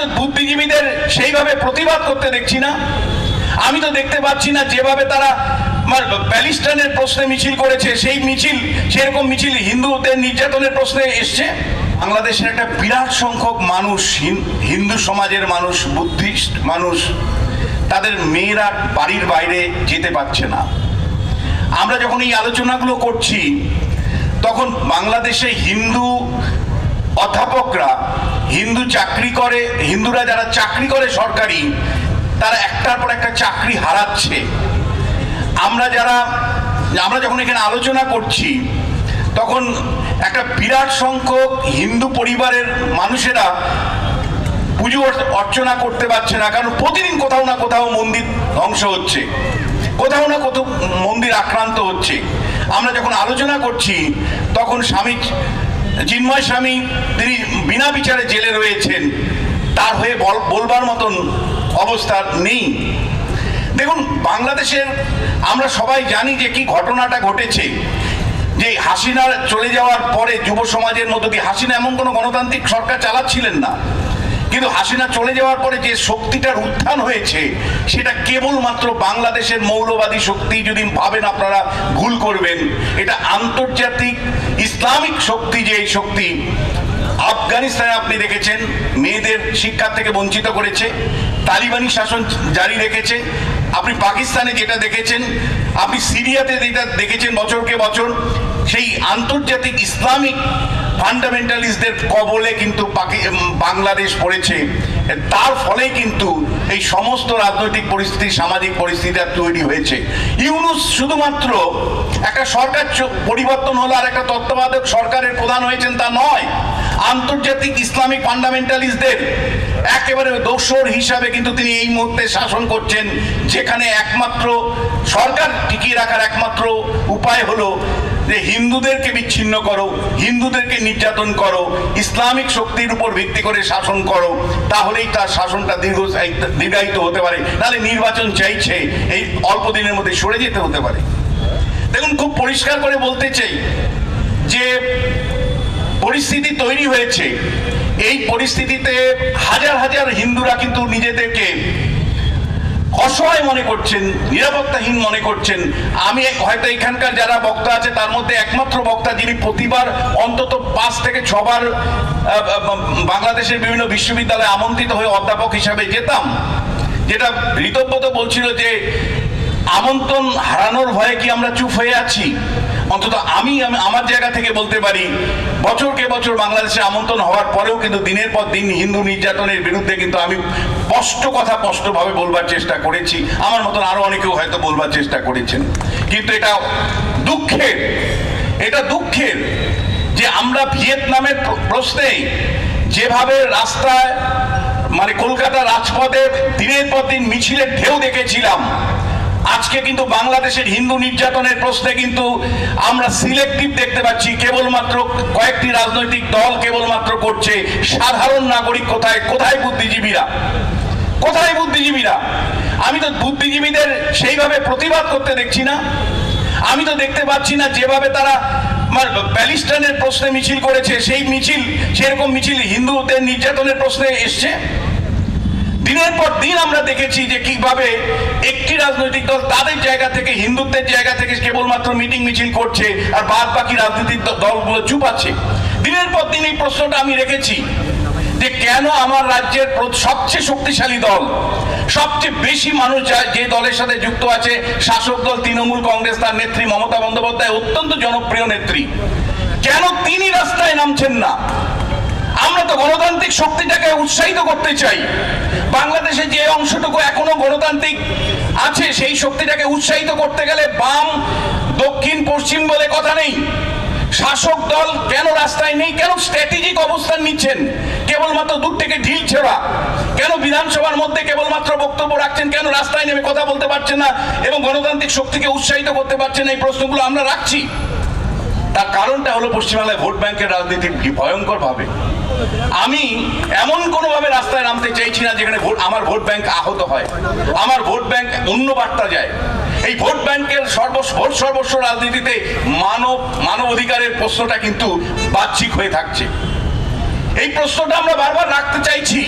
তো বুদ্ধিজীবীদের সেইভাবে প্রতিবাদ করতে দেখছি না। আমি তো দেখতে পাচ্ছি না যেভাবে তারা প্যালেস্টাইনের প্রশ্নে মিছিল করেছে, সেই মিছিল সেরকম মিছিল হিন্দুদের নির্যাতনের প্রশ্নে এসছে। বাংলাদেশের একটা বিরাট সংখ্যক মানুষ, হিন্দু সমাজের মানুষ, বুদ্ধিস্ট মানুষ, তাদের মেয়েরা বাড়ির বাইরে যেতে পারছে না। আমরা যখন এই আলোচনাগুলো করছি তখন বাংলাদেশে হিন্দু অধ্যাপকরা, হিন্দুরা যারা চাকরি করে সরকারি, তারা একটার পর একটা চাকরি হারাচ্ছে। আমরা যখন এখানে আলোচনা করছি তখন একটা বিরাট সংখ্যক হিন্দু পরিবারের মানুষেরা পুজো অর্চনা করতে পারছে না, কারণ প্রতিদিন কোথাও না কোথাও মন্দির ধ্বংস হচ্ছে, কোথাও না কোথাও মন্দির আক্রান্ত হচ্ছে। আমরা যখন আলোচনা করছি তখন স্বামী চিন্ময় স্বামী, তিনি বিনা বিচারে জেলে রয়েছেন, তার হয়ে বলবার মতন অবস্থা নেই। দেখুন, বাংলাদেশের আমরা সবাই জানি যে কি ঘটনাটা ঘটেছে, যে হাসিনা চলে যাওয়ার পরে যুব সমাজের মধ্য দিয়ে, হাসিনা এমন কোনো গণতান্ত্রিক সরকার চালাচ্ছিলেন না, কিন্তু হাসিনা চলে যাওয়ার পরে যে শক্তিটার উত্থান হয়েছে সেটা কেবলমাত্র বাংলাদেশের মৌলবাদী শক্তি। যদি ভাবেন আপনারা ভুল করবেন। এটা আন্তর্জাতিক ইসলামিক শক্তি, যে এই শক্তি আফগানিস্তানে আপনি দেখেছেন মেয়েদের শিক্ষা থেকে বঞ্চিত করেছে, তালিবানি শাসন জারি রেখেছে। আপনি পাকিস্তানে যেটা দেখেছেন, আপনি সিরিয়াতে যেটা দেখেছেন বছরকে বছর, সেই আন্তর্জাতিক ইসলামিক ফান্ডামেন্টালিস্টদের কবলে কিন্তু বাংলাদেশ পড়েছে। তার ফলে কিন্তু এই সমস্ত রাজনৈতিক পরিস্থিতি, সামাজিক পরিস্থিতি তৈরি হয়েছে। ইউনূস শুধুমাত্র একটা সরকার পরিবর্তন হলো আর একটা তত্ত্বাবধায়ক সরকারের প্রধান হয়েছেন তা নয়, আন্তর্জাতিক ইসলামিক ফান্ডামেন্টালিস্টদের একেবারে দোসর হিসাবে কিন্তু তিনি এই মুহূর্তে শাসন করছেন, যেখানে একমাত্র সরকার টিকিয়ে রাখার একমাত্র উপায় হলো যে হিন্দুদেরকে বিচ্ছিন্ন করো, হিন্দুদেরকে নির্যাতন করো, ইসলামিক শক্তির উপর ভিত্তি করে শাসন করো, তাহলেই তার শাসনটা দীর্ঘায়িত হতে পারে। নাহলে নির্বাচন চাইছে, এই অল্প দিনের মধ্যে সরে যেতে হতে পারে। দেখুন, খুব পরিষ্কার করে বলতে চাই যে পরিস্থিতি তৈরি হয়েছে, এই পরিস্থিতিতে হাজার হাজার হিন্দুরা কিন্তু নিজেদেরকে অসহায় মনে করছেন, নিরাপত্তাহীন মনে করছেন। আমি হয়তো এখানকার যারা বক্তা আছে তার মধ্যে একমাত্র বক্তা যিনি প্রতিবার অন্তত 5 থেকে 6 বার বাংলাদেশের বিভিন্ন বিশ্ববিদ্যালয়ে আমন্ত্রিত হয়ে অধ্যাপক হিসাবে যেতাম। যেটা ঋতব্রত বলছিল যে আমন্ত্রণ হারানোর ভয়ে কি আমরা চুপ হয়ে আছি? অন্তত আমি আমার জায়গা থেকে বলতে পারি, বছরকে বছর বাংলাদেশে আমন্ত্রণ হওয়ার পরেও কিন্তু দিনের পর দিন হিন্দু নির্যাতনের বিরুদ্ধে কিন্তু আমি স্পষ্টভাবে বলবার চেষ্টা করেছি। আমার মতন আরো অনেকেও হয়তো বলবার চেষ্টা করেছেন। কিন্তু এটা দুঃখের যে আমরা ভিয়েতনামের প্রশ্নে যেভাবে রাস্তায় কলকাতা রাজপথে দিনের পর দিন মিছিলের ঢেউ দেখেছিলাম, আজকে কিন্তু বাংলাদেশের হিন্দু নির্যাতনের প্রশ্নে কিন্তু আমরা সিলেক্টিভ দেখতে পাচ্ছি। কেবলমাত্র কয়েকটি রাজনৈতিক দল কেবলমাত্র করছে, সাধারণ নাগরিক কোথায় বুদ্ধিজীবীরা? আমি তো বুদ্ধিজীবীদের সেইভাবে প্রতিবাদ করতে দেখছি না। আমি তো দেখতে পাচ্ছি না যেভাবে তারা প্যালেস্টাইনের প্রশ্নে মিছিল করেছে, সেই মিছিল সেরকম মিছিল হিন্দুদের নির্যাতনের প্রশ্নে এসছে। দিনের পর দিন আমরা দেখেছি যে কিভাবে একটি রাজনৈতিক দল তাদের জায়গা থেকে, হিন্দুত্বের জায়গা থেকে কেবলমাত্র মিটিং মিছিল করছে, আর বাদ বাকি রাজনৈতিক দলগুলো চুপ আছে। দিনের পর দিন এই প্রশ্নটা আমি রেখেছি যে কেন আমার রাজ্যের সবচেয়ে শক্তিশালী দল, সবচেয়ে বেশি মানুষ যে দলের সাথে যুক্ত আছে, শাসক দল তৃণমূল কংগ্রেস, তার নেত্রী মমতা বন্দ্যোপাধ্যায় অত্যন্ত জনপ্রিয় নেত্রী, কেন তিনি রাস্তায় নামছেন না? আমরা তো গণতান্ত্রিক শক্তিটাকে উৎসাহিত করতে চাই। বাংলাদেশে যে অংশটুকু এখনো গণতান্ত্রিক আছে সেই শক্তিটাকে উৎসাহিত করতে গেলে বাম, দক্ষিণ, পশ্চিম বলে কথা নেই। শাসক দল কেন রাস্তায় নেই? কেন স্ট্র্যাটেজিক অবস্থান নিচ্ছেন? কেবলমাত্র দূর থেকে ঢিল ছেড়া, কেন বিধানসভার মধ্যে কেবলমাত্র বক্তব্য রাখছেন? কেন রাস্তায় নেমে কথা বলতে পারছেন না এবং গণতান্ত্রিক শক্তিকে উৎসাহিত করতে পারছেন? এই প্রশ্নগুলো আমরা রাখছি। তার কারণটা হলো পশ্চিমবাংলায় ভোট ব্যাংকের রাজনীতি ভয়ঙ্কর ভাবে। আমি এমন কোনোভাবে রাস্তায় নামতে চাইছি না যেখানে আমার ভোট ব্যাংক আহত হয়, আমার ভোট ব্যাংক অন্য বার্তা যায়। এই ভোট ব্যাংকের সর্বস্ব রাজনীতিতে মানব অধিকারের প্রশ্নটা কিন্তু বাহ্যিক হয়ে থাকছে। এই প্রশ্নটা আমরা বারবার রাখতে চাইছি।